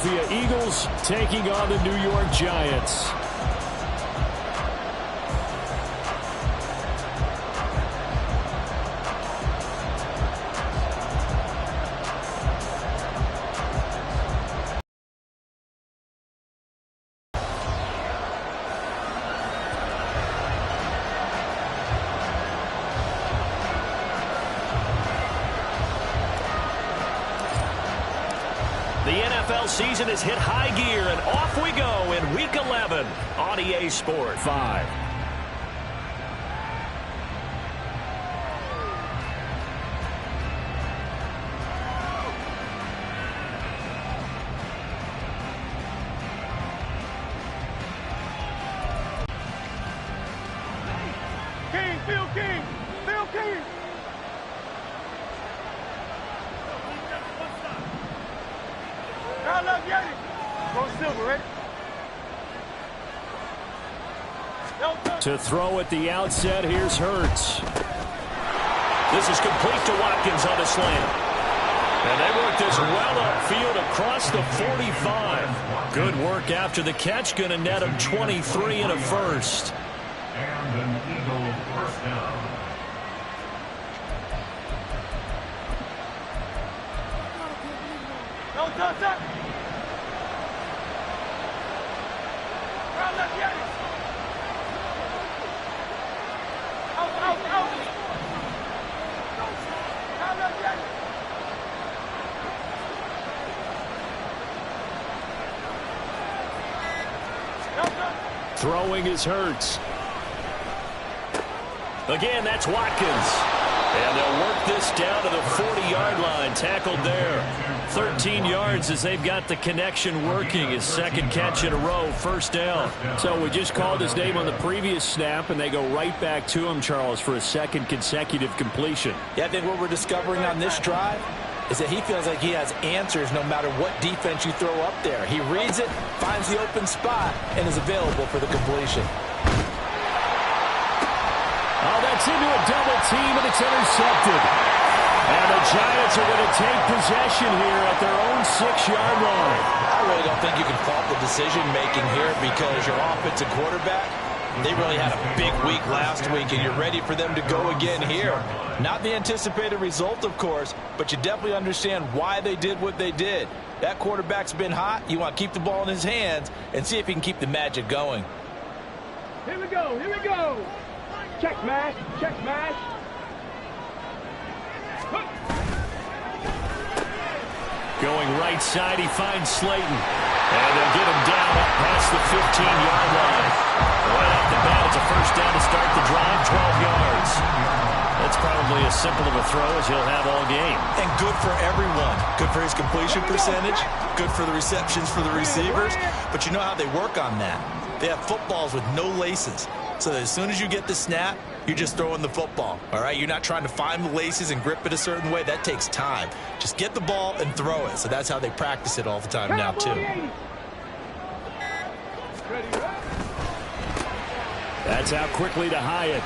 Philadelphia Eagles taking on the New York Giants. The NFL season has hit high gear, and off we go in Week 11 on EA Sport 5. Phil King! I love Yeti. Go Silver, right? To throw at the outset, here's Hurts. This is complete to Watkins on a slant. And they work this well upfield across the 45. Good work after the catch. Going to net him 23 and a first. And an Eagle first down. No touch up. Left Yeti. Out. Left Yeti. Throwing is Hurts. Again, that's Watkins. And they'll work this down to the 40-yard line. Tackled there. 13 yards as they've got the connection working. His second catch in a row, first down. So we just called his name on the previous snap, and they go right back to him, Charles, for a second consecutive completion. Yeah, I think what we're discovering on this drive is that he feels like he has answers no matter what defense you throw up there. He reads it, finds the open spot, and is available for the completion. Oh, that's into a double team, and it's intercepted. And the Giants are going to take possession here at their own 6-yard line. I really don't think you can fault the decision-making here because your offensive quarterback, they really had a big week last week, and you're ready for them to go again here. Not the anticipated result, of course, but you definitely understand why they did what they did. That quarterback's been hot. You want to keep the ball in his hands and see if he can keep the magic going. Here we go. Check smash. Going right side, he finds Slayton. And they'll get him down up past the 15-yard line. Right off the bat, it's a first down to start the drive, 12 yards. That's probably as simple of a throw as he'll have all game. And good for everyone. Good for his completion percentage. Good for the receptions for the receivers. But you know how they work on that. They have footballs with no laces. So that as soon as you get the snap, you're just throwing the football. All right? You're not trying to find the laces and grip it a certain way. That takes time. Just get the ball and throw it. So that's how they practice it all the time now, too. That's out quickly to Hyatt.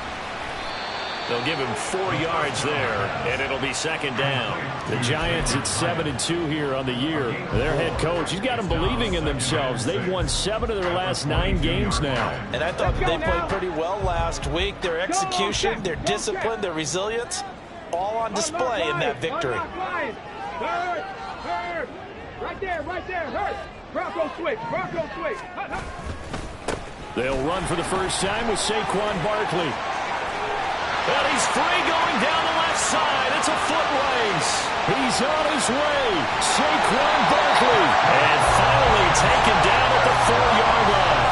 They'll give him 4 yards there, and it'll be second down. The Giants at 7-2 here on the year. Their head coach, he's got them believing in themselves. They've won 7 of their last 9 games now. And I thought that they played pretty well last week. Their execution, their discipline, their resilience, all on display in that victory. Hurt. Right there. Hurt. Bronco switch. They'll run for the first time with Saquon Barkley. And he's free going down the left side. It's a foot race. He's on his way. Saquon Barkley. And finally taken down at the 4-yard line.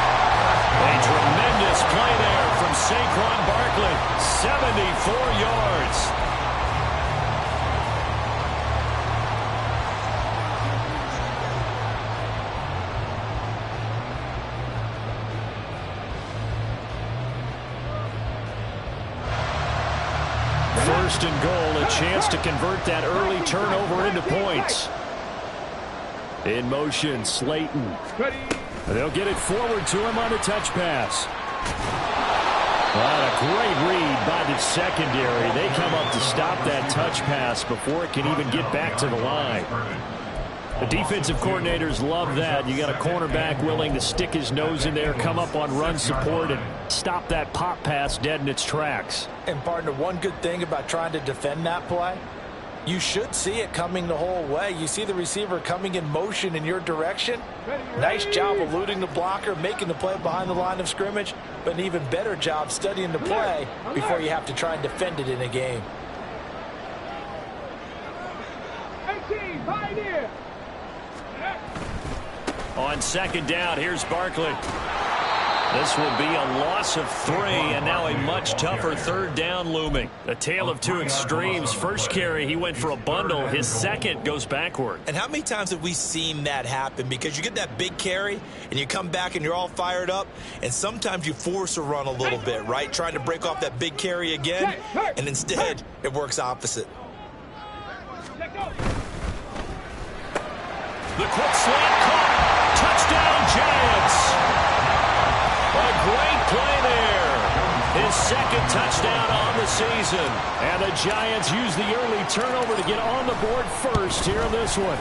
A tremendous play there from Saquon Barkley. 74 yards. First and goal, a chance to convert that early turnover into points. In motion, Slayton. They'll get it forward to him on a touch pass. What a great read by the secondary. They come up to stop that touch pass before it can even get back to the line. The defensive coordinators love that. You got a cornerback willing to stick his nose in there, come up on run support, and stop that pop pass dead in its tracks. And, partner, one good thing about trying to defend that play, you should see it coming the whole way. You see the receiver coming in motion in your direction. Nice job eluding the blocker, making the play behind the line of scrimmage, but an even better job studying the play before you have to try and defend it in a game. 18, pioneer. On second down, here's Barkley. This will be a loss of 3, and now a much tougher third down looming. A tale of two extremes. First carry, he went for a bundle. His second goes backward. And how many times have we seen that happen? Because you get that big carry, and you come back and you're all fired up, and sometimes you force a run a little bit, right? Trying to break off that big carry again, and instead it works opposite. The quick slant caught. Touchdown, Giants. A great play there. His second touchdown on the season. And the Giants use the early turnover to get on the board first here in this one.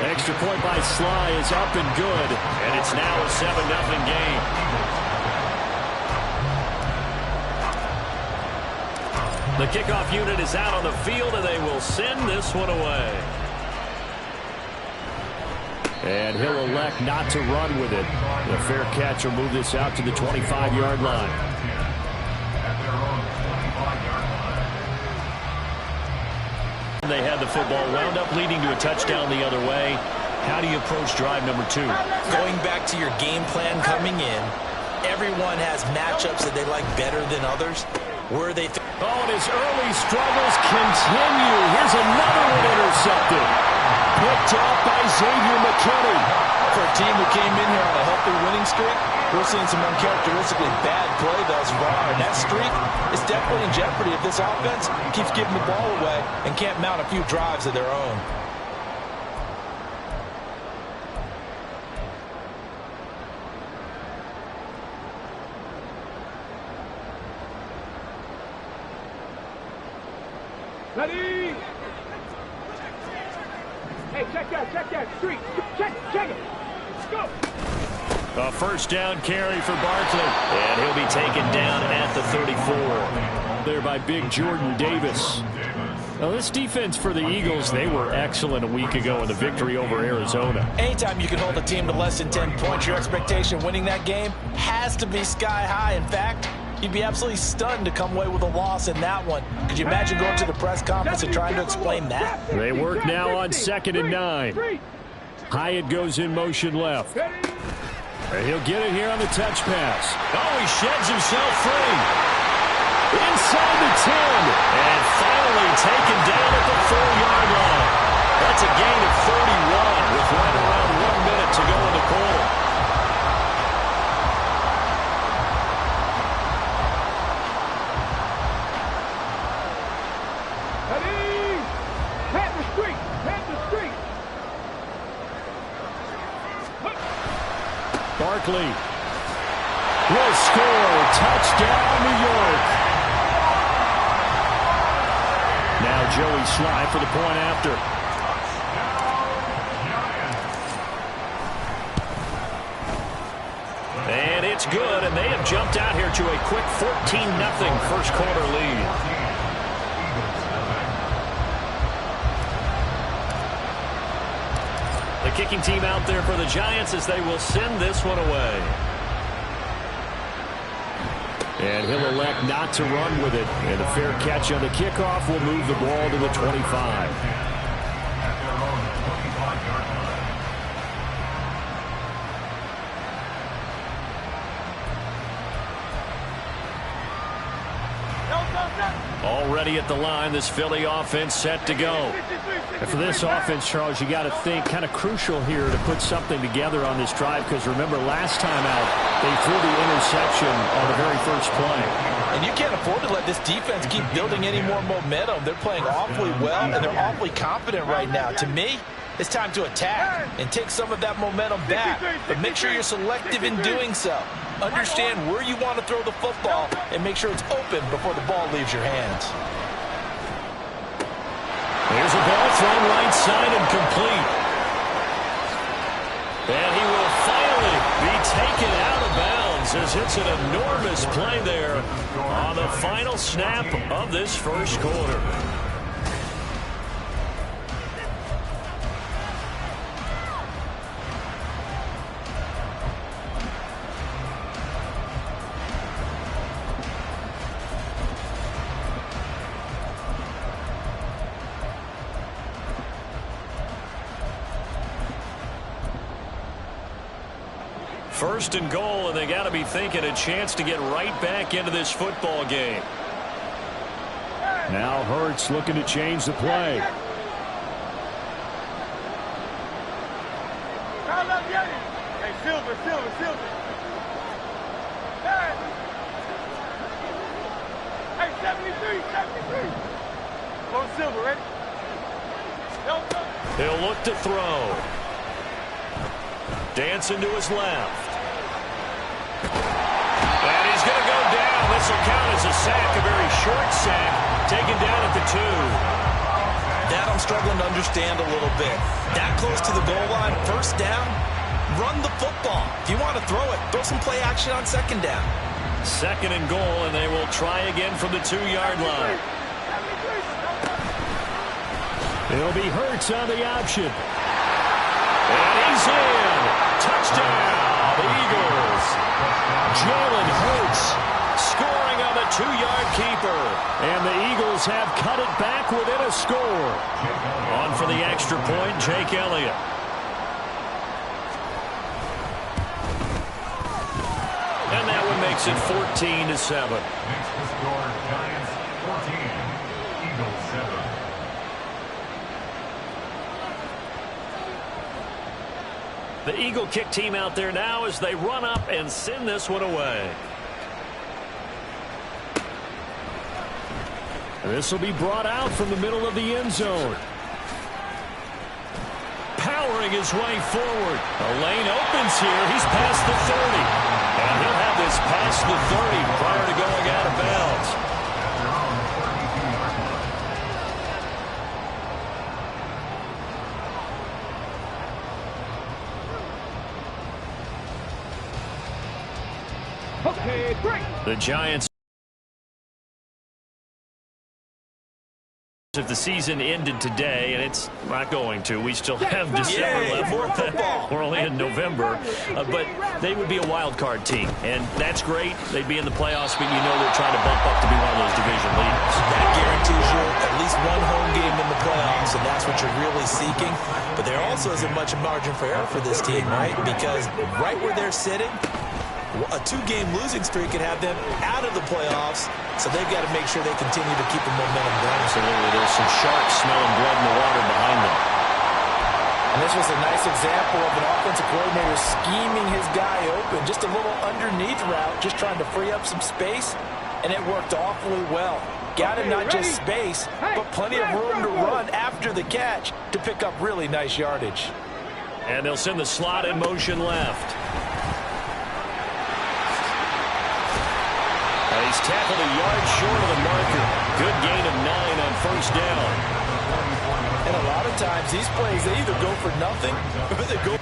Extra point by Sly is up and good. And it's now a 7-0 game. The kickoff unit is out on the field, and they will send this one away. And he'll elect not to run with it. The fair catch will move this out to the 25-yard line. They had the football, wound up leading to a touchdown the other way. How do you approach drive number 2? Going back to your game plan coming in, everyone has matchups that they like better than others. Where they and his early struggles continue. Here's another one intercepted. Picked off by Xavier McKinney. For a team that came in here on a healthy winning streak, we're seeing some uncharacteristically bad play thus far. And that streak is definitely in jeopardy if this offense keeps giving the ball away and can't mount a few drives of their own. Ready? Hey, check that street. Check it. Let's go. A first down carry for Barkley. And he'll be taken down at the 34. There by big Jordan Davis. Now, this defense for the Eagles, they were excellent a week ago in the victory over Arizona. Anytime you can hold a team to less than 10 points, your expectation winning that game has to be sky high. In fact, you'd be absolutely stunned to come away with a loss in that one. Could you imagine going to the press conference and trying to explain that? They work now on 2nd and 9. Hyatt goes in motion left. And he'll get it here on the touch pass. Oh, he sheds himself free. Inside the 10. And finally taken down at the 4-yard line. That's a gain of 31 with right around 1 minute to go in the quarter. Barkley will score. Touchdown, New York. Now Joey Sly for the point after. And it's good, and they have jumped out here to a quick 14-0 first quarter lead. The kicking team out there for the Giants as they will send this one away. And he'll elect not to run with it. And a fair catch on the kickoff will move the ball to the 25. Already at the line, this Philly offense set to go. And for this offense, Charles, you got to think kind of crucial here to put something together on this drive, because remember last time out, they threw the interception on the very first play. And you can't afford to let this defense keep building any more momentum. They're playing awfully well, and they're awfully confident right now. To me, it's time to attack and take some of that momentum back. But make sure you're selective in doing so. Understand where you want to throw the football and make sure it's open before the ball leaves your hands. There's a ball thrown right side and complete. says it's an enormous play there on the final snap of this first quarter. First and goal, and they got to be thinking a chance to get right back into this football game. Now Hurts looking to change the play. Hey, Silver. Hey, 73. Go Silver, ready? He'll look to throw. Dancing to his left. And he's going to go down. This will count as a sack, a very short sack, taken down at the 2. That I'm struggling to understand a little bit. That close to the goal line, first down, run the football. If you want to throw it, throw some play action on second down. Second and goal, and they will try again from the 2-yard line. It'll be Hurts on the option. And he's in. Touchdown, Eagles. Jalen Hurts scoring on the 2-yard keeper. And the Eagles have cut it back within a score. On for the extra point, Jake Elliott. And that one makes it 14-7. Next to score, Giants 14, Eagles 7. The Eagle kick team out there now as they run up and send this one away. This will be brought out from the middle of the end zone. Powering his way forward. A lane opens here. He's past the 30. And he'll have this past the 30 prior to going out of bounds. Okay, great. The Giants, if the season ended today, and it's not going to, we still have December left. We're only in November, but they would be a wild card team, and that's great. They'd be in the playoffs, but you know they're trying to bump up to be one of those division leaders. That guarantees you at least one home game in the playoffs, and that's what you're really seeking. But there also isn't much margin for error for this team, right? Because right where they're sitting, a 2-game losing streak could have them out of the playoffs, so they've got to make sure they continue to keep the momentum going. Absolutely. There's some sharks smelling blood in the water behind them. And this was a nice example of an offensive coordinator scheming his guy open. Just a little underneath route, just trying to free up some space, and it worked awfully well. Got him not just space, but plenty of room to run after the catch to pick up really nice yardage. And they'll send the slot in motion left. He's tackled a yard short of the marker. Good gain of 9 on first down. And a lot of times these plays, they either go for nothing or they go.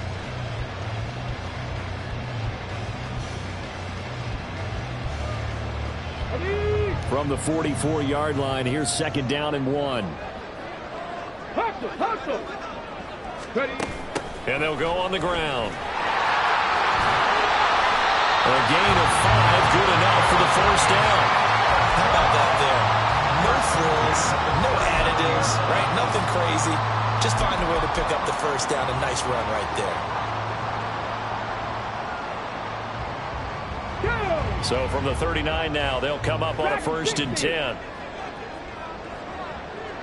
From the 44-yard line, here's second down and 1. Hustle. Ready. And they'll go on the ground. A gain of 5, good enough for the first down. How about that there? No frills, no additives, right? Nothing crazy. Just find a way to pick up the first down. A nice run right there. So from the 39 now, they'll come up on a 1st and 10.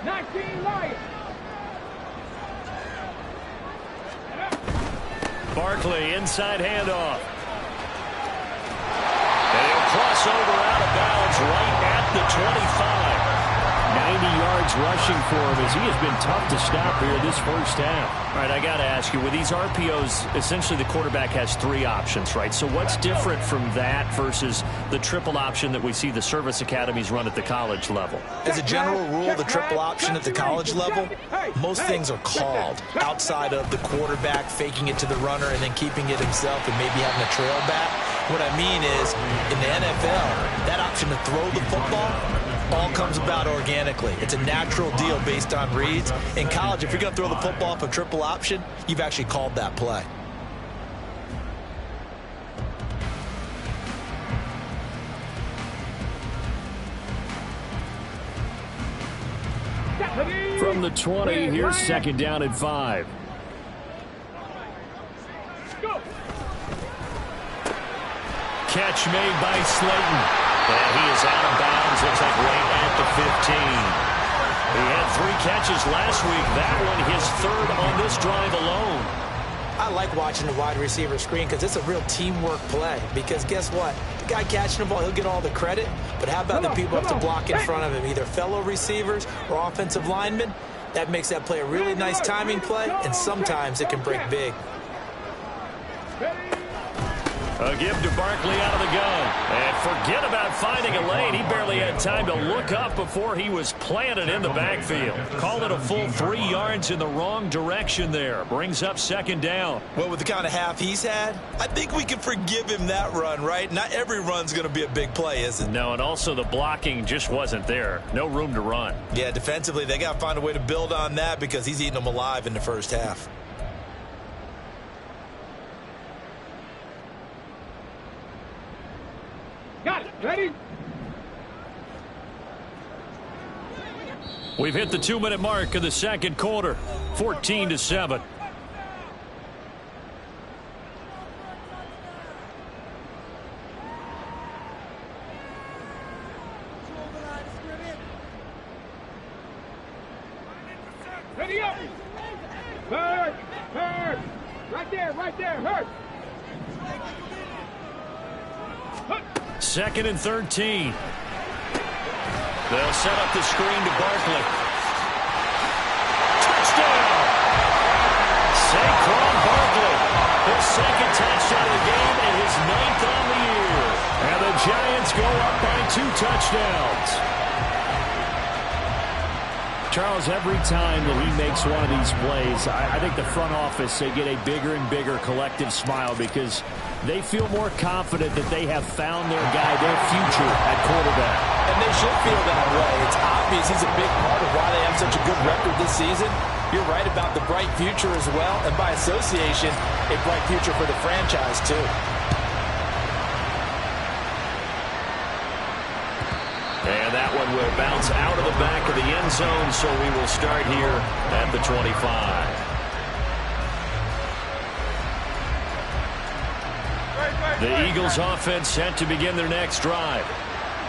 19 Lions. Barkley, inside handoff. And he'll cross over out of bounds right at the 25. 90 yards rushing for him as he has been tough to stop here this first half. All right, I got to ask you, with these RPOs, essentially the quarterback has 3 options, right? So what's different from that versus the triple option that we see the service academies run at the college level? As a general rule, the triple option at the college level, most things are called outside of the quarterback faking it to the runner and then keeping it himself and maybe having a trail back. What I mean is, in the NFL, that option to throw the football all comes about organically. It's a natural deal based on reads. In college, if you're going to throw the football off a triple option, you've actually called that play. From the 20, here's second down and 5. Catch made by Slayton. And he is out of bounds. Looks like right at the 15. He had 3 catches last week. That one his third on this drive alone. I like watching the wide receiver screen because it's a real teamwork play. Because guess what? The guy catching the ball, he'll get all the credit. But how about the people up to block in front of him, either fellow receivers or offensive linemen? That makes that play a really nice timing play, and sometimes it can break big. A give to Barkley out of the gun. And forget about finding a lane. He barely had time to look up before he was planted in the backfield. Call it a full 3 yards in the wrong direction there. Brings up second down. Well, with the kind of half he's had, I think we can forgive him that run, right? Not every run's going to be a big play, is it? No, and also the blocking just wasn't there. No room to run. Yeah, defensively, they got to find a way to build on that because he's eating them alive in the first half. Got it. Ready? We've hit the 2-minute mark of the second quarter. 14-7. Ready up. Hurt. Hurt. Right there. Right there. Hurt. Second and 13. They'll set up the screen to Barkley. Touchdown! Saquon Barkley. His second touchdown of the game and his 9th on the year. And the Giants go up by 2 touchdowns. Charles, every time that he makes one of these plays, I think the front office, they get a bigger and bigger collective smile because they feel more confident that they have found their guy, their future at quarterback. And they should feel that way. It's obvious he's a big part of why they have such a good record this season. You're right about the bright future as well, and by association, a bright future for the franchise too. And that one will bounce out of the back of the end zone, so we will start here at the 25. The Eagles offense set to begin their next drive.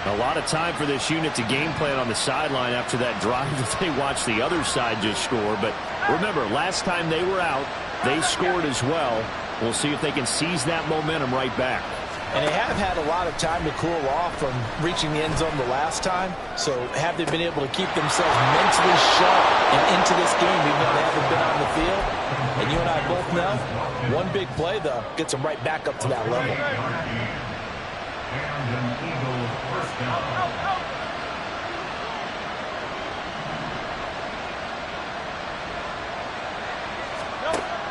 A lot of time for this unit to game plan on the sideline after that drive that they watched the other side just score. But remember, last time they were out, they scored as well. We'll see if they can seize that momentum right back. And they have had a lot of time to cool off from reaching the end zone the last time. So have they been able to keep themselves mentally sharp and into this game even though they haven't been on the field? And you and I both know, one big play, though, gets them right back up to that level. And an Eagle first down.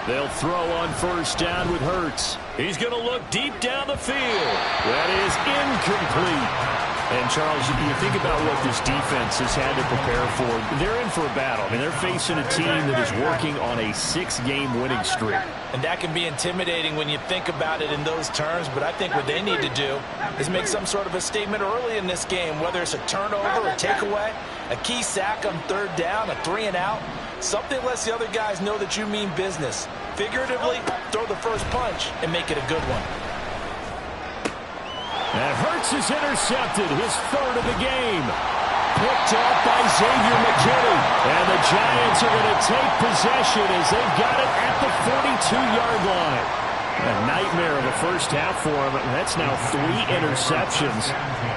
They'll throw on first down with Hurts. He's going to look deep down the field. That is incomplete. And, Charles, you think about what this defense has had to prepare for. They're in for a battle. I mean, they're facing a team that is working on a 6-game winning streak. And that can be intimidating when you think about it in those terms, but I think what they need to do is make some sort of a statement early in this game, whether it's a turnover, a takeaway, a key sack on third down, a 3-and-out, something lets the other guys know that you mean business. Figuratively, throw the first punch and make it a good one. And Hurts is intercepted, his third of the game. Picked off by Xavier McKinney. And the Giants are going to take possession as they've got it at the 42-yard line. A nightmare of a first half for him. That's now 3 interceptions.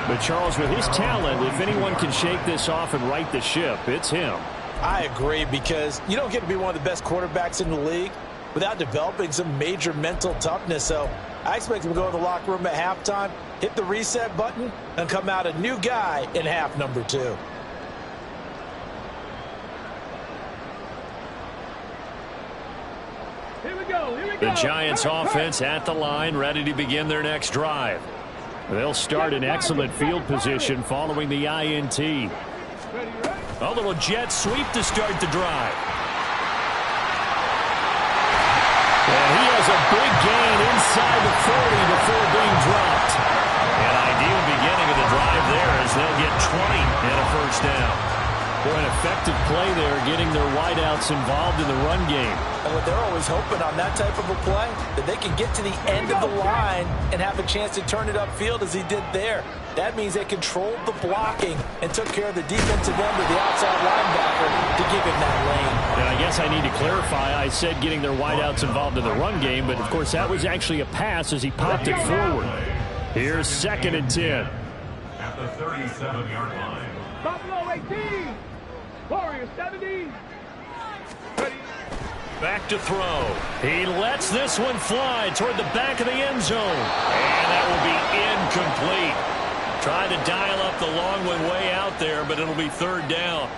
But Charles, with his talent, if anyone can shake this off and right the ship, it's him. I agree, because you don't get to be one of the best quarterbacks in the league without developing some major mental toughness. So I expect him to go in the locker room at halftime, hit the reset button, and come out a new guy in half number 2. Here we go. The Giants offense at the line, ready to begin their next drive. They'll start in excellent field position following the INT. A little jet sweep to start the drive. And he has a big gain inside the 40 before being dropped. An ideal beginning of the drive there as they'll get 20 and a first down. For an effective play there, getting their wideouts involved in the run game. And what they're always hoping on that type of a play, that they can get to the end of the line and have a chance to turn it upfield as he did there. That means they controlled the blocking and took care of the defensive end of the outside linebacker to give him that lane. And I guess I need to clarify, I said getting their wideouts involved in the run game, but of course that was actually a pass as he popped it forward. Here's 2nd and 10. At the 37-yard line. Buffalo 18. Warriors 70. Back to throw. He lets this one fly toward the back of the end zone. And that will be incomplete. Tried to dial up the long one way out there, but it'll be 3rd down.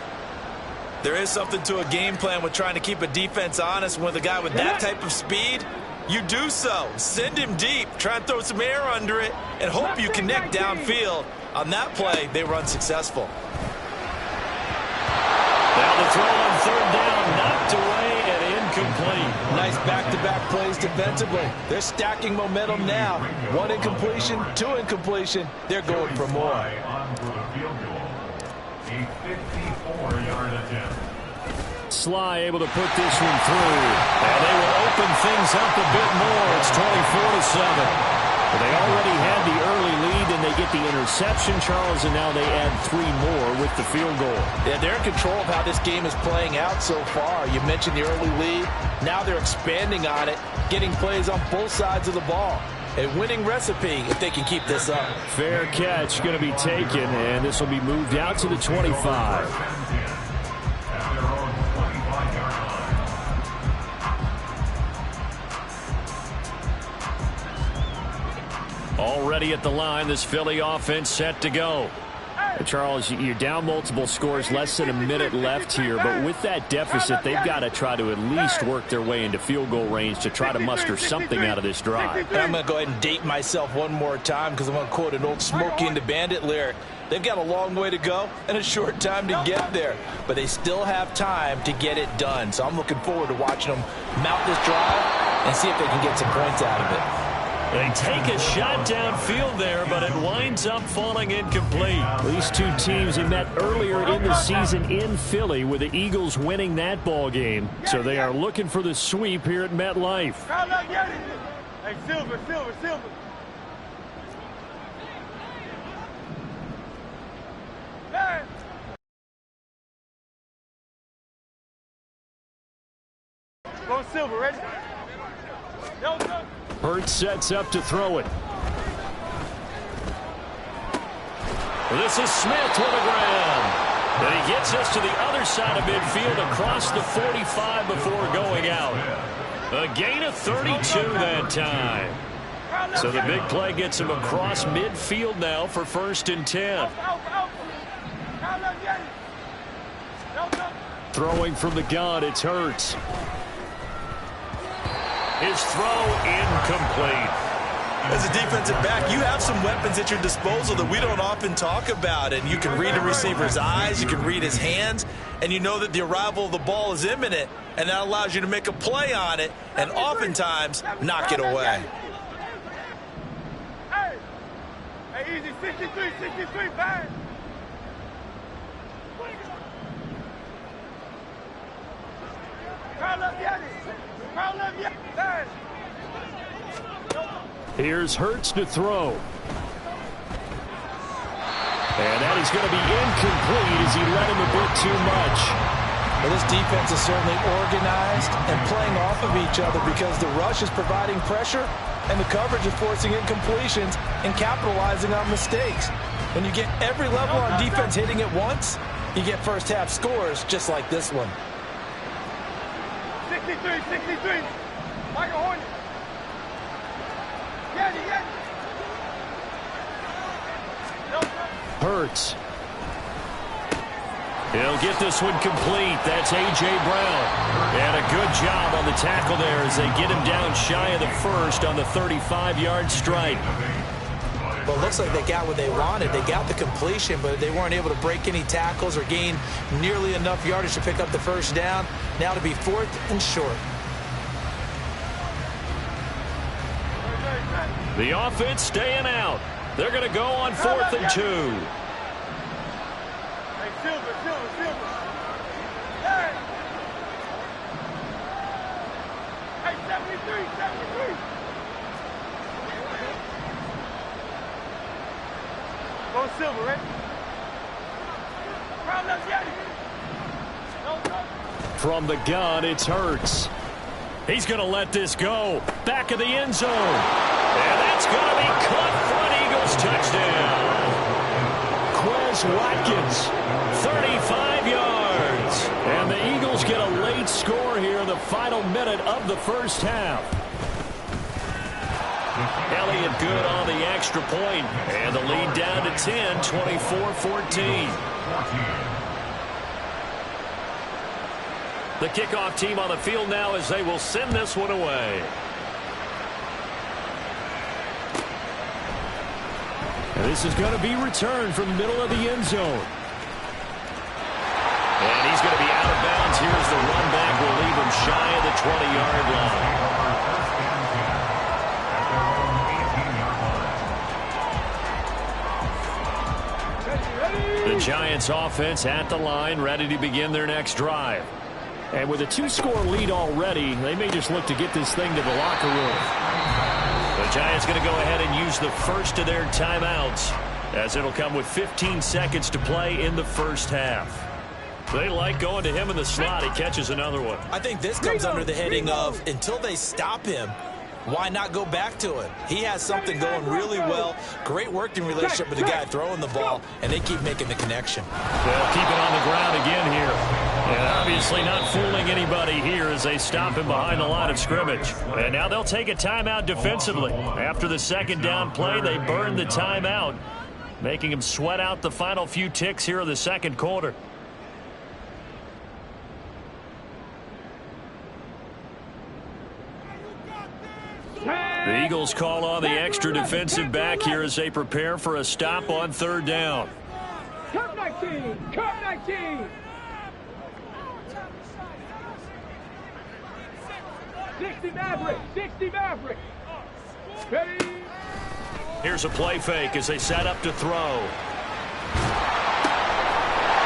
There is something to a game plan with trying to keep a defense honest. With a guy with that type of speed, you do so. Send him deep. Try and throw some air under it and hope you connect downfield. On that play, they were unsuccessful. Now the throw on 3rd down, knocked away and incomplete. Nice back-to-back plays defensively. They're stacking momentum now. 1 incompletion, 2 incompletion. They're going for more. On for the field goal. A 54-yard attempt. Sly able to put this one through. And they will open things up a bit more. It's 24-7. But they already had the early lead, and they get the interception, Charles, and now they add 3 more with the field goal. Yeah, they're in control of how this game is playing out so far. You mentioned the early lead. Now they're expanding on it, getting plays on both sides of the ball. A winning recipe if they can keep this up. Fair catch going to be taken, and this will be moved out to the 25. Already at the line, this Philly offense set to go. Charles, you're down multiple scores, less than a minute left here, but with that deficit, they've got to try to at least work their way into field goal range to try to muster something out of this drive. And I'm going to go ahead and date myself one more time because I'm going to quote an old Smokey and the Bandit lyric. They've got a long way to go and a short time to get there, but they still have time to get it done. So I'm looking forward to watching them mount this drive and see if they can get some points out of it. They take a shot downfield there, but it winds up falling incomplete. These two teams have met earlier in the season in Philly with the Eagles winning that ball game. So they are looking for the sweep here at MetLife. Hey, Silver. Go Silver, ready? Go. Hurts sets up to throw it. This is Smith with the ground. And he gets us to the other side of midfield across the 45 before going out. A gain of 32 that time. So the big play gets him across midfield now for 1st and 10. Throwing from the gun, it's Hurts. His throw incomplete. As a defensive back, you have some weapons at your disposal that we don't often talk about. And you can read a receiver's eyes, you can read his hands, and you know that the arrival of the ball is imminent. And that allows you to make a play on it and oftentimes knock it away. Hey, easy, 63, bang. Here's Hurts to throw. And that is going to be incomplete as he let him a bit too much. Well, this defense is certainly organized and playing off of each other because the rush is providing pressure and the coverage is forcing incompletions and capitalizing on mistakes. When you get every level on defense hitting at once, you get first half scores just like this one. 63. Michael Hornet. Hurts. He'll get this one complete. That's A.J. Brown. And a good job on the tackle there as they get him down shy of the first on the 35-yard strike. Well, it looks like they got what they wanted. They got the completion, but they weren't able to break any tackles or gain nearly enough yardage to pick up the first down. Now to be 4th and short. The offense staying out. They're going to go on 4th and 2. Hey, Silver. Hey! Hey, 73. Go Silver, right? Round left, From the gun, it's Hurts. He's going to let this go. Back of the end zone. And that's going to be caught front. Eagles touchdown. Quez Watkins, 35 yards. And the Eagles get a late score here in the final minute of the first half. Elliott good on the extra point. And the lead down to 10, 24-14. The kickoff team on the field now as they will send this one away. And this is going to be returned from the middle of the end zone. And he's going to be out of bounds. Here's the run back. Will leave him shy of the 20-yard line. The Giants offense at the line, ready to begin their next drive. And with a 2-score lead already, they may just look to get this thing to the locker room. The Giants going to go ahead and use the first of their timeouts, as it'll come with 15 seconds to play in the first half. They like going to him in the slot. He catches another one. I think this comes under the heading of, until they stop him, why not go back to it? He has something going really well. Great working relationship with the guy throwing the ball, and they keep making the connection. They'll keep it on the ground again here. And obviously not fooling anybody here as they stop him behind the line of scrimmage. And now they'll take a timeout defensively. After the second down play, they burn the timeout, making him sweat out the final few ticks here in the second quarter. The Eagles call on the extra defensive back here as they prepare for a stop on third down. Come 19! Come 19! 60 Maverick! 60 Maverick! Ready! Here's a play fake as they set up to throw.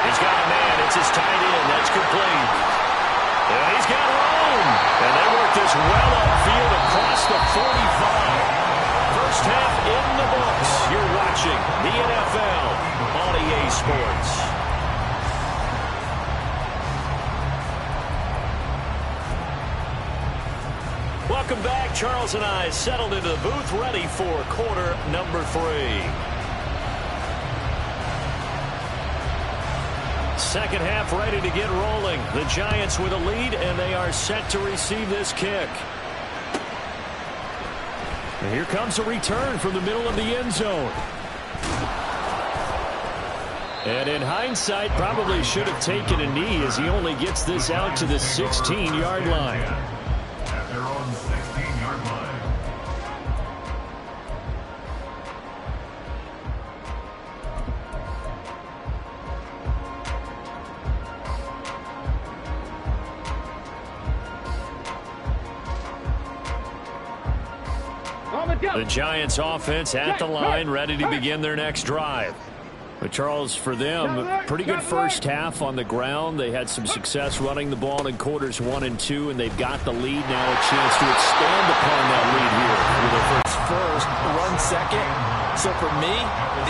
He's got a man. It's his tight end. That's complete. And he's got room. And they work this well upfield across the 45. First half in the books. You're watching the NFL on EA Sports. Welcome back. Charles and I settled into the booth, ready for quarter number 3. Second half ready to get rolling. The Giants with a lead, and they are set to receive this kick. And here comes a return from the middle of the end zone. And in hindsight, probably should have taken a knee as he only gets this out to the 16-yard line. At their own 16-yard line. The Giants offense at the line, ready to begin their next drive. But Charles, for them, pretty good first half on the ground. They had some success running the ball in quarters 1 and 2, and they've got the lead now, a chance to expand upon that lead here. With their first, run second. So for me,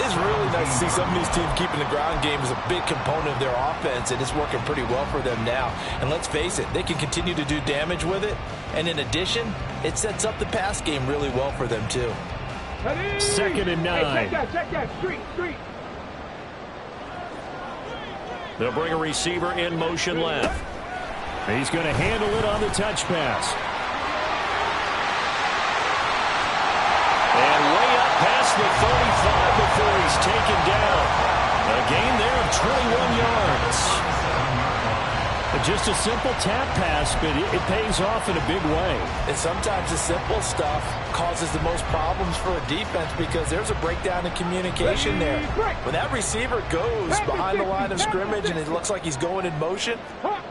it's really nice to see some of these teams keeping the ground game as a big component of their offense, and it's working pretty well for them now. And let's face it, they can continue to do damage with it. And in addition, it sets up the pass game really well for them too. Second and 9. Hey, check that. Street. They'll bring a receiver in motion left. He's going to handle it on the touch pass. And way up past the 35 before he's taken down. A gain there of 21 yards. Just a simple tap pass, but it pays off in a big way. And sometimes the simple stuff causes the most problems for a defense because there's a breakdown in communication there. When that receiver goes behind the line of scrimmage and it looks like he's going in motion,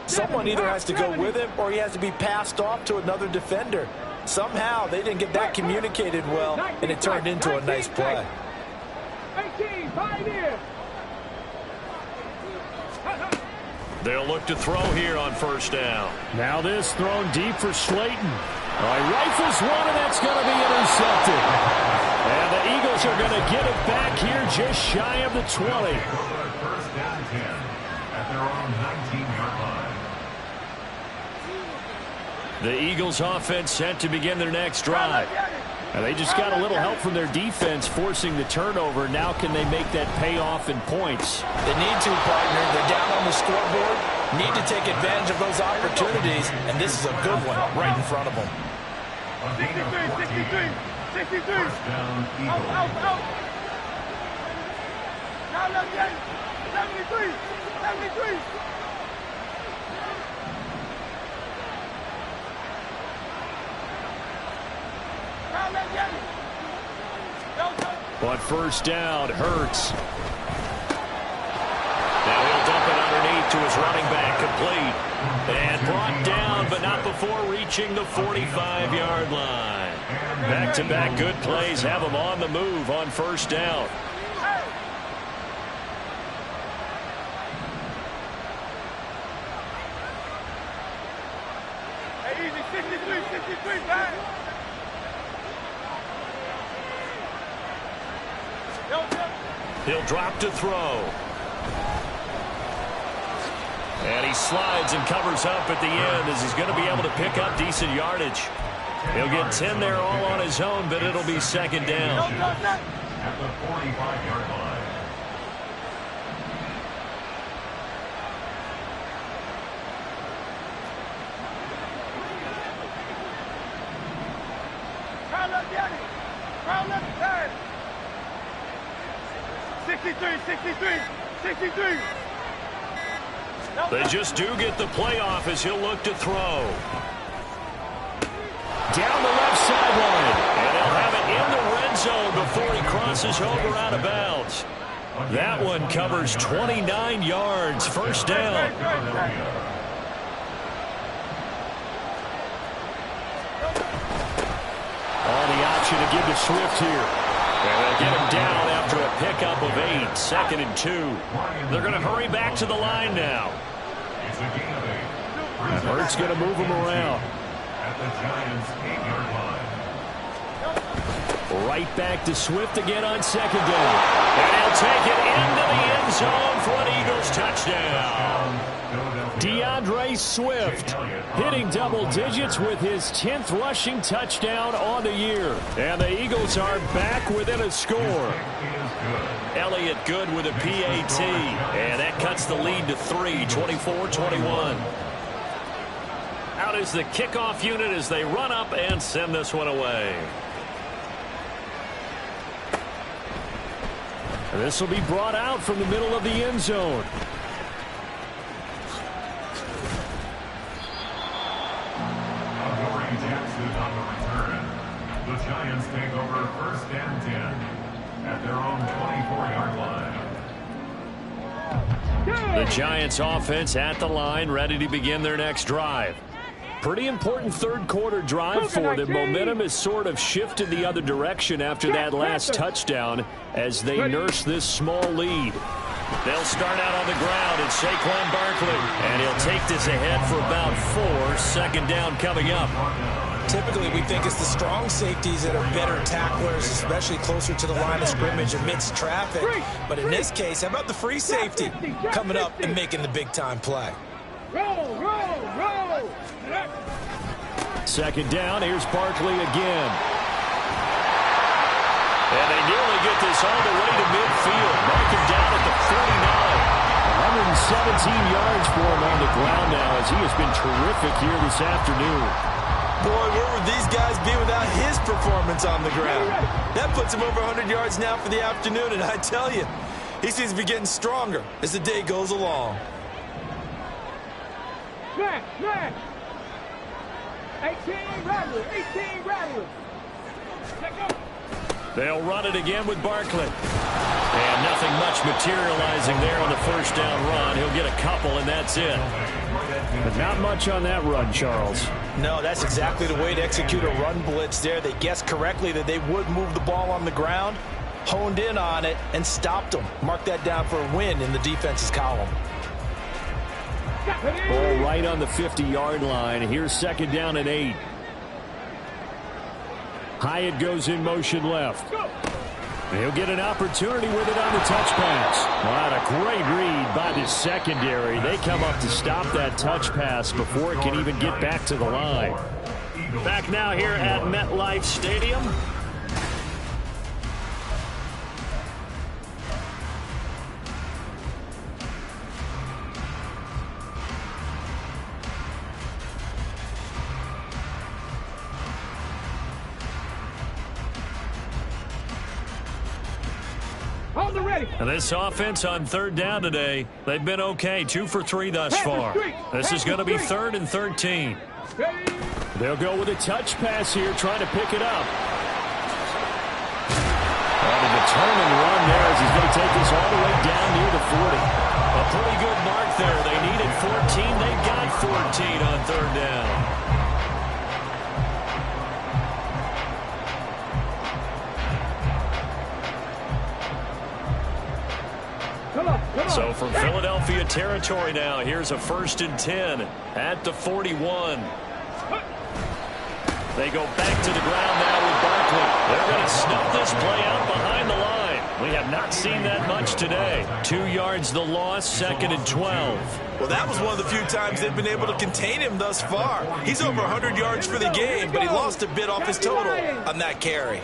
someone either has to go with him or he has to be passed off to another defender. Somehow they didn't get that communicated well, and it turned into a nice play. 18, 5 in. They'll look to throw here on first down. Now this thrown deep for Slayton. Rifles one, and that's going to be intercepted. And the Eagles are going to get it back here just shy of the 20. First down 10 at their own 19-yard line. The Eagles offense set to begin their next drive. And they just got a little help from their defense forcing the turnover. Now can they make that pay off in points? They need to, partner. They're down on the scoreboard. Need to take advantage of those opportunities, and this is a good one right in front of them. 63. First down, Eagles. Out. Now let's get 73. But first down, Hurts. Now he'll dump it underneath to his running back, complete. And brought down, but not before reaching the 45-yard line. Back-to-back good plays have him on the move on first down. Hey, easy, 63, back. He'll drop to throw. And he slides and covers up at the end as he's going to be able to pick up decent yardage. He'll get 10 there all on his own, but it'll be second down. At the 45-yard line. Round left, 63. They just do get the playoff as he'll look to throw. Down the left sideline. And they'll have it in the red zone before he crosses over out of bounds. That one covers 29 yards. First down. The option to give to Swift here. And they'll get him down after a pickup of 8. 2nd and 2. They're going to hurry back to the line now. It's a gain of 8. And Hurts going to move him around. At the Giants' 8-yard line. Right back to Swift again on second down. And he'll take it into the end zone for an Eagles touchdown. DeAndre Swift hitting double digits with his 10th rushing touchdown on the year. And the Eagles are back within a score. Elliott Good with a PAT. And that cuts the lead to 3, 24-21. Out is the kickoff unit as they run up and send this one away. And this will be brought out from the middle of the end zone. The Giants take over first and 10 at their own 24-yard line. The Giants offense at the line, ready to begin their next drive. Pretty important third quarter drive for them. Momentum has sort of shifted the other direction after that last touchdown as they nurse this small lead. They'll start out on the ground at Saquon Barkley, and he'll take this ahead for about 4. Second down coming up. Typically, we think it's the strong safeties that are better tacklers, especially closer to the line of scrimmage amidst traffic. But in this case, how about the free safety coming up and making the big-time play? Roll. Second down, here's Barkley again. And they nearly get this all the way to midfield. Mark him down at the 49. 117 yards for him on the ground now as he has been terrific here this afternoon. Boy, where would these guys be without his performance on the ground? That puts him over 100 yards now for the afternoon, and I tell you, He seems to be getting stronger as the day goes along. Smash, smash. 18 rattlers, 18 rattlers. Let go. They'll run it again with Barkley. And nothing much materializing there on the first down run. He'll get a couple, and that's it. But not much on that run, Charles. No, that's exactly the way to execute a run blitz there. They guessed correctly that they would move the ball on the ground, honed in on it, and stopped them. Mark that down for a win in the defense's column. Ball right on the 50-yard line. Here's second down and 8. Hyatt goes in motion left. He'll get an opportunity with it on the touch pass. What a great read by the secondary. They come up to stop that touch pass before it can even get back to the line. Back now here at MetLife Stadium. And this offense on third down today, they've been okay. 2 for 3 thus far. This is going to be 3rd and 13. They'll go with a touch pass here, trying to pick it up. And a turn and run there as he's going to take this all the way down near the 40. A pretty good mark there. They needed 14. They got 14 on third down. So from Philadelphia territory now, here's a 1st and 10 at the 41. They go back to the ground now with Barkley. They're going to snuff this play out behind the line. We have not seen that much today. 2 yards the loss, 2nd and 12. Well, that was one of the few times they've been able to contain him thus far. He's over 100 yards for the game, but he lost a bit off his total on that carry.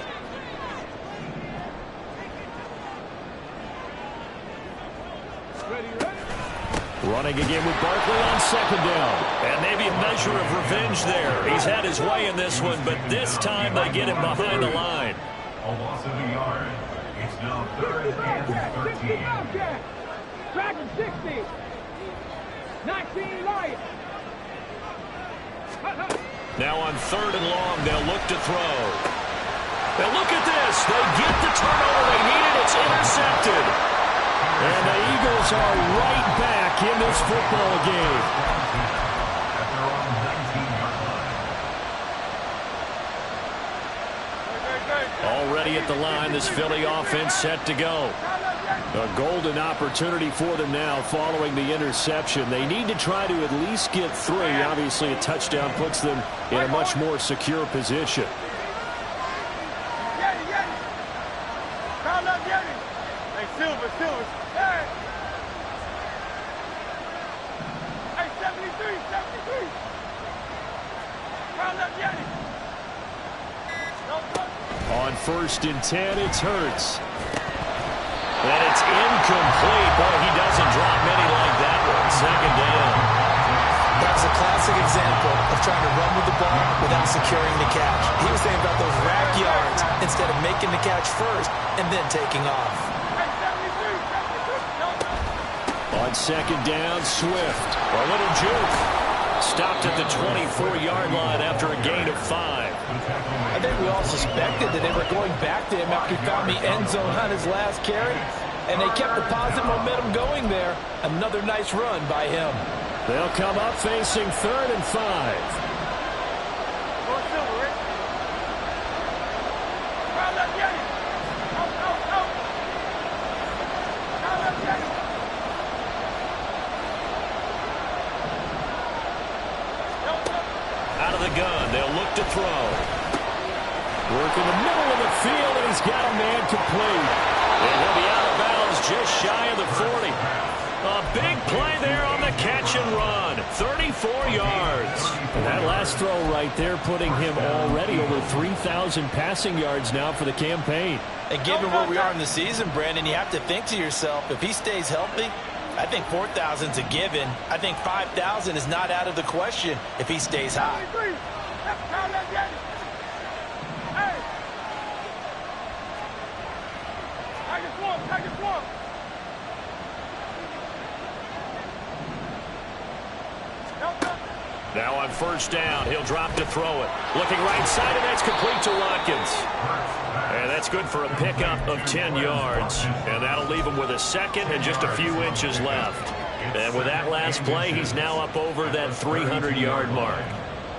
Running again with Barkley on second down. And maybe a measure of revenge there. He's had his way in this one, but this time they get him behind the line. A loss of a yard. It's now 3rd and 13. Dragon 60. 19 Lions. Now on 3rd and long, they'll look to throw. Now look at this. They get the turnover they needed. It's intercepted. And the Eagles are right back in this football game. At their own 19-yard line. Already at the line, this Philly offense set to go. A golden opportunity for them now following the interception. They need to try to at least get 3. Obviously, a touchdown puts them in a much more secure position. Silver. Hey! Hey, 73. Round up, Yanni. On 1st and 10, it's Hurts. And it's incomplete. Boy, he doesn't drop many like that one. 2nd down. That's a classic example of trying to run with the ball without securing the catch. He was thinking about those rack yards instead of making the catch first and then taking off. On 2nd down, Swift. A little juke. Stopped at the 24-yard line after a gain of 5. I think we all suspected that they were going back to him after he found the end zone on his last carry, and they kept the positive momentum going there. Another nice run by him. They'll come up facing 3rd and 5. Out of the gun, they'll look to throw. Work in the middle of the field, and he's got a man complete. And he'll be out of bounds just shy of the 40. A big play there on the catch and run. 34 yards. And that last throw right there putting him already over 3,000 passing yards now for the campaign. And given where we are in the season, Brandon, you have to think to yourself, if he stays healthy, I think 4,000's a given. I think 5,000 is not out of the question if he stays high. Now on first down, he'll drop to throw it. Looking right side, and that's complete to Watkins. And that's good for a pickup of 10 yards. And that'll leave him with a second and just a few inches left. And with that last play, he's now up over that 300-yard mark.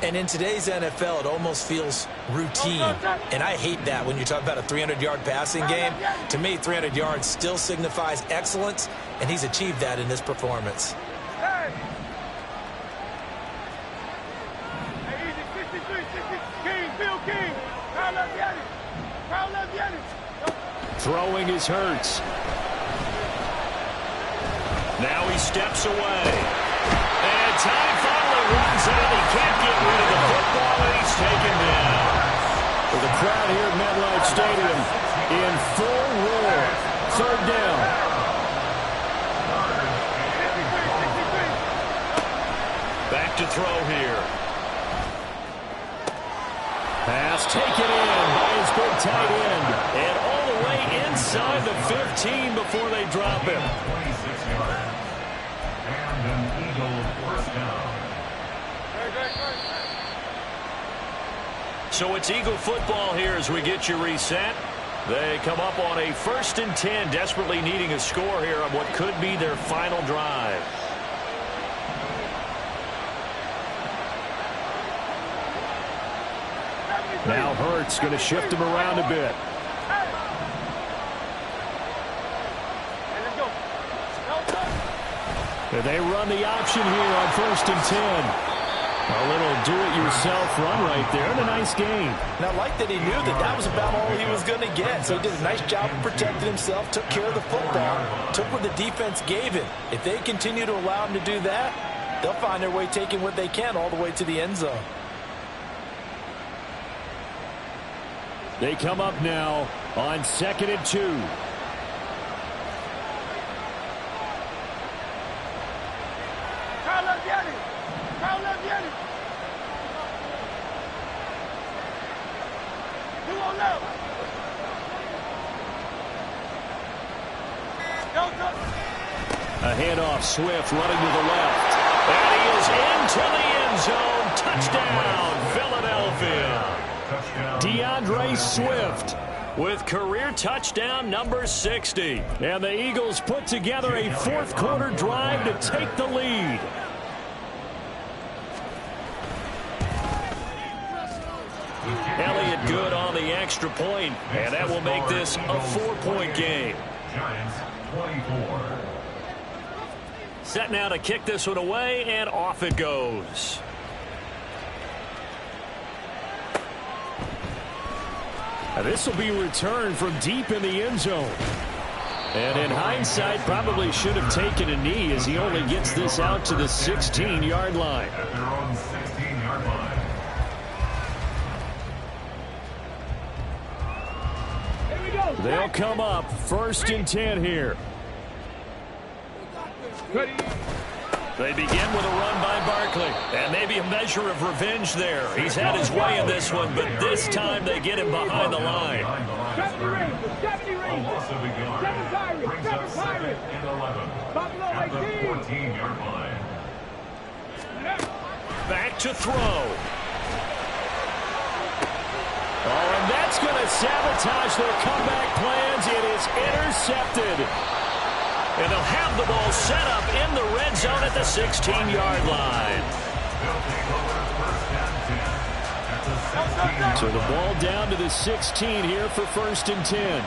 And in today's NFL, it almost feels routine. And I hate that when you talk about a 300-yard passing game. To me, 300 yards still signifies excellence, and he's achieved that in this performance. Throwing is Hurts. Now he steps away. And time finally runs out. He can't get rid of the football, and he's taken down. For the crowd here at MetLife Stadium in full roar. Third down. Back to throw here. Pass taken in by his big tight end. And all the way inside the 15 before they drop him. 26 yards. And an Eagle first down. So it's Eagle football here as we get you reset. They come up on a 1st and 10, desperately needing a score here on what could be their final drive. Now Hurts going to shift him around a bit. They run the option here on 1st and 10. A little do-it-yourself run right there, and a nice gain. Now, I like that he knew that that was about all he was going to get. So he did a nice job of protecting himself, took care of the football, took what the defense gave him. If they continue to allow him to do that, they'll find their way taking what they can all the way to the end zone. They come up now on 2nd and 2. A handoff, Swift running to the left. And he is into the end zone. Touchdown, Philadelphia. DeAndre Swift with career touchdown number 60. And the Eagles put together a fourth-quarter drive to take the lead. Elliott good on the extra point, and that will make this a 4-point game. Giants 24. Set now to kick this one away, and off it goes. This will be returned from deep in the end zone. And in hindsight, probably should have taken a knee as he only gets this out to the 16-yard line. At their own 16-yard line. They'll come up 1st and 10 here. They begin with a run by Barkley, and maybe a measure of revenge there. He's had his way in this one, but this time they get him behind the line. A loss of a yard brings up 2nd and 11 at the 14-yard line. Back to throw. Oh, and that's going to sabotage their comeback plans. It is intercepted. And they'll have the ball set up in the red zone at the 16-yard line. So the ball down to the 16 here for 1st and 10.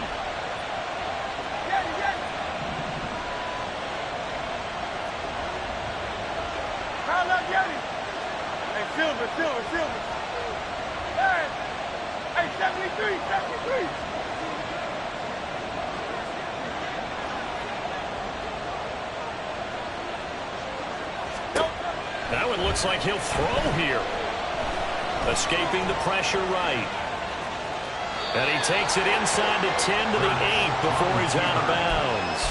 Silver. Hey, 73. That one looks like he'll throw here. Escaping the pressure right. And he takes it inside the 10 to the 8 before he's out of bounds.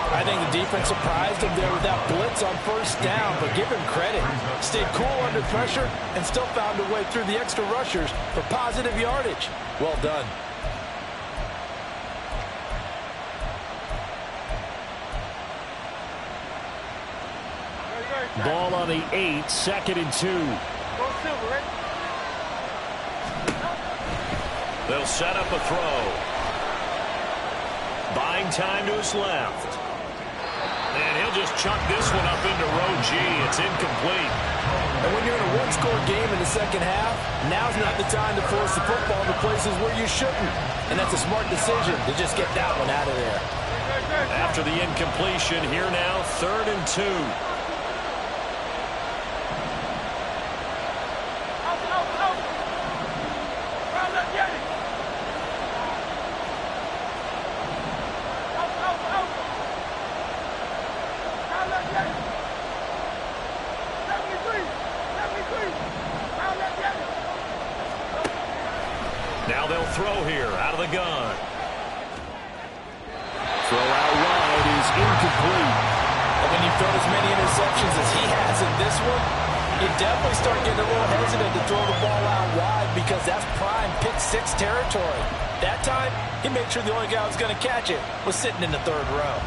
I think the defense surprised him there with that blitz on 1st down, but give him credit. Stayed cool under pressure and still found a way through the extra rushers for positive yardage. Well done. Ball on the 8, 2nd and 2. They'll set up a throw. Buying time to his left. And he'll just chuck this one up into row G. It's incomplete. And when you're in a one-score game in the second half, now's not the time to force the football to places where you shouldn't. And that's a smart decision to just get that one out of there. After the incompletion, here now, 3rd and 2. Now they'll throw here out of the gun. Throw out wide is incomplete. And when you've thrown as many interceptions as he has in this one, you definitely start getting a little hesitant to throw the ball out wide because that's prime pick-6 territory. That time, he made sure the only guy who was going to catch it was sitting in the 3rd row.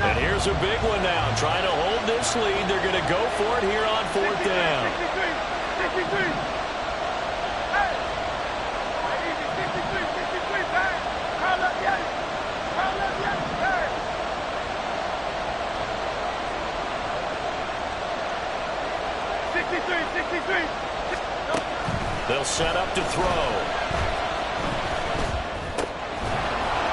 And here's a big one now. Trying to hold this lead. They're going to go for it here on 4th down. 63. They'll set up to throw.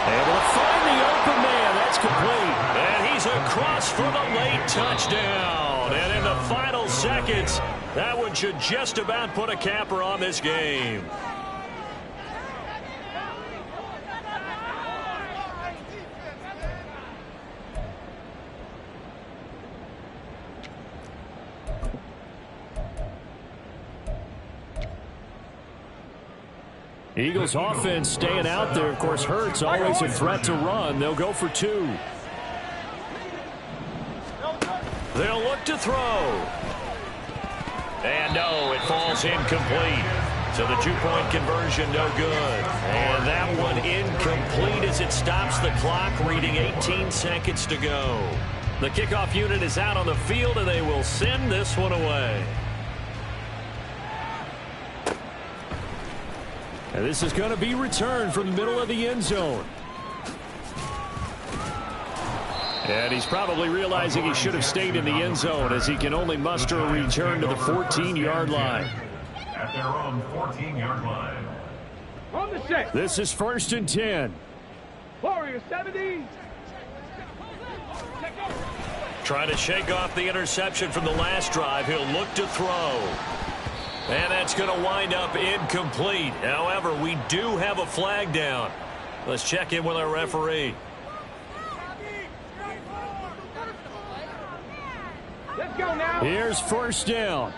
Able to find the open man. That's complete. And he's across for the late touchdown. And in the final seconds, that one should just about put a capper on this game. Eagles offense staying out there. Of course, Hurts always a threat to run. They'll go for 2. They'll look to throw. And no, it falls incomplete. So the 2-point conversion no good. And that one incomplete as it stops the clock, reading 18 seconds to go. The kickoff unit is out on the field, and they will send this one away. And this is going to be returned from the middle of the end zone. And he's probably realizing he should have stayed in the end zone as he can only muster a return to the 14-yard line. At their own 14-yard line. On the set. This is 1st and 10. Warriors 70. Trying to shake off the interception from the last drive. He'll look to throw. And that's going to wind up incomplete. However, we do have a flag down. Let's check in with our referee. Let's go now. Here's 1st down.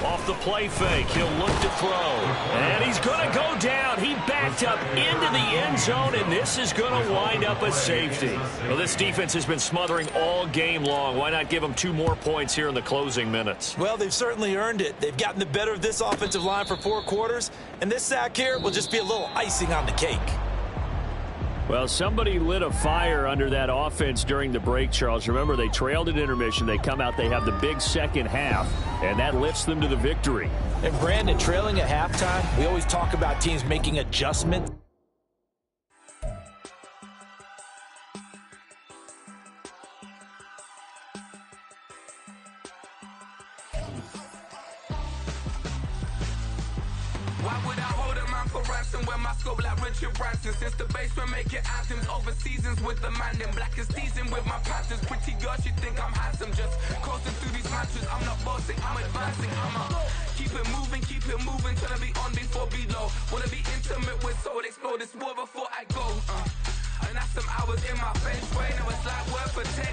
Off the play fake, he'll look to throw. And he's going to go down. He backed up into the end zone, and this is going to wind up a safety. Well, this defense has been smothering all game long. Why not give them 2 more points here in the closing minutes? Well, they've certainly earned it. They've gotten the better of this offensive line for 4 quarters, and this sack here will just be a little icing on the cake. Well, somebody lit a fire under that offense during the break, Charles. Remember, they trailed at intermission. They come out, they have the big second half, and that lifts them to the victory. And Brandon, trailing at halftime, we always talk about teams making adjustments. Why would I hold a man for ransom when my scope like Richard Branson? Since the basement making anthems over seasons with the man in black is teasing with my patterns. Pretty girl, she think I'm handsome. Just coasting through these matches. I'm not bossing, I'm advancing. I'ma keep it moving, trying to be on before below. Wanna be intimate with soul, explore this war before I go. And that's some hours in my bench way. Now it's like work for 10